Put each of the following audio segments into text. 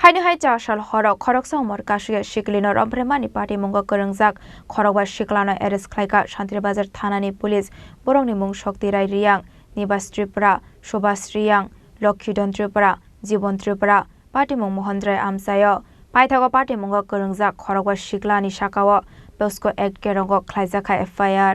Haini hai cha shal horok khorok sa umar kashiya shiklino rompremani party mungo korongjak khorokba shiklano arrest khlaika Shantri Bazar thanani police borongni mung Shokti Rai Riyang Nibas Tripura Shobhas Riyang Lokhidon Tripura Jibon Tripura party mung Mohandrai Amsayo paithago party mungo korongjak khorokba shiklani shakawo Bosko Act kerongo khlaijaka FIR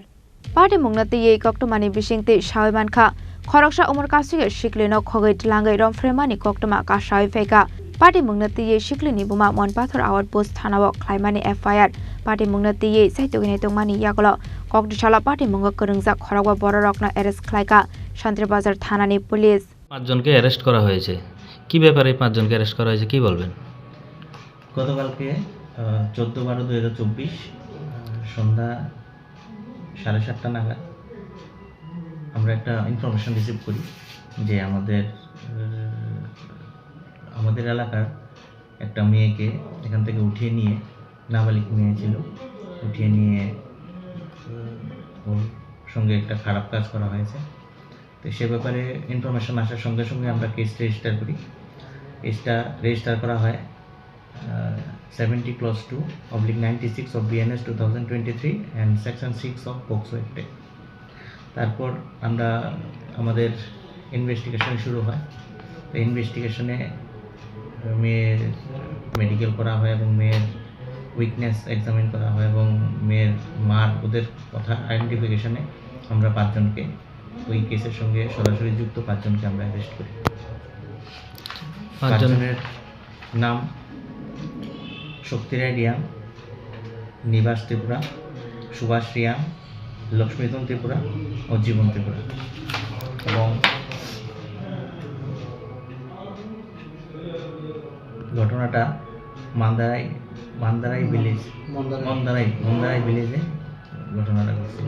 party mungna tiye koktomani bisingti shawaimankha khoroksa umar kashiya shiklino khogoi tlangai rompremani koktoma ka shawai feka Party Mugnati Shiklini Buma Mon Pathor Award Post Thanawak Klaimani FIR Party Mugnati Saitogini Tongmani Yakolo Kokdishala Party Munga Korongjak Khorokba Bororokna arrest Klaika Shantri Bazar Thanani Police পাঁচজনকে arrest করা হয়েছে কি ব্যাপারে পাঁচজনকে arrest করা হয়েছে কি বলবেন গতকালকে 14/12/2024 সন্ধ্যা 7:30 নাগাদ আমরা একটা ইনফরমেশন রিসিভ করি যে আমাদের এলাকার একটা মেয়েকে এখান থেকে উঠিয়ে নিয়ে নাবালিক মেয়ে ছিল উঠিয়ে নিয়ে ওর সঙ্গে একটা খারাপ কাজ করা হয়েছে তো সে ব্যাপারে ইনফরমেশন আসার সঙ্গে সঙ্গে আমরা কেস রেজিস্টার করি কেসটা রেজিস্টার করা হয় 70/2/96 of BNS 2023 and section 6 of POCSO Act তারপর আমরা আমাদের ইনভেস্টিগেশন শুরু হয় তো ইনভেস্টিগেশনে মেয়ের মেডিকেল করা হয় এবং মেয়ের উইকনেস এক্সামিন করা হয় এবং মেয়ের মার ওদের কথা আইডেন্টিফিকেশনে আমরা পাঁচজনকে ওই কেসের সঙ্গে সরাসরি যুক্ত পাঁচজনকে আমরা অ্যারেস্ট করি পাঁচজনের নাম শক্তি রায় রিয়াং নিবাস ত্রিপুরা সুভাষ রিয়াং লক্ষ্মীতন ত্রিপুরা ও জীবন ত্রিপুরা এবং ঘটনাটা মন্দারাই ভিলেজে ঘটনাটা ঘটছিল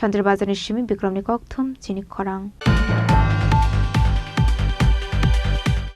Shantri Bazar Nishimi Bikramni Kokthum Chinik Khorang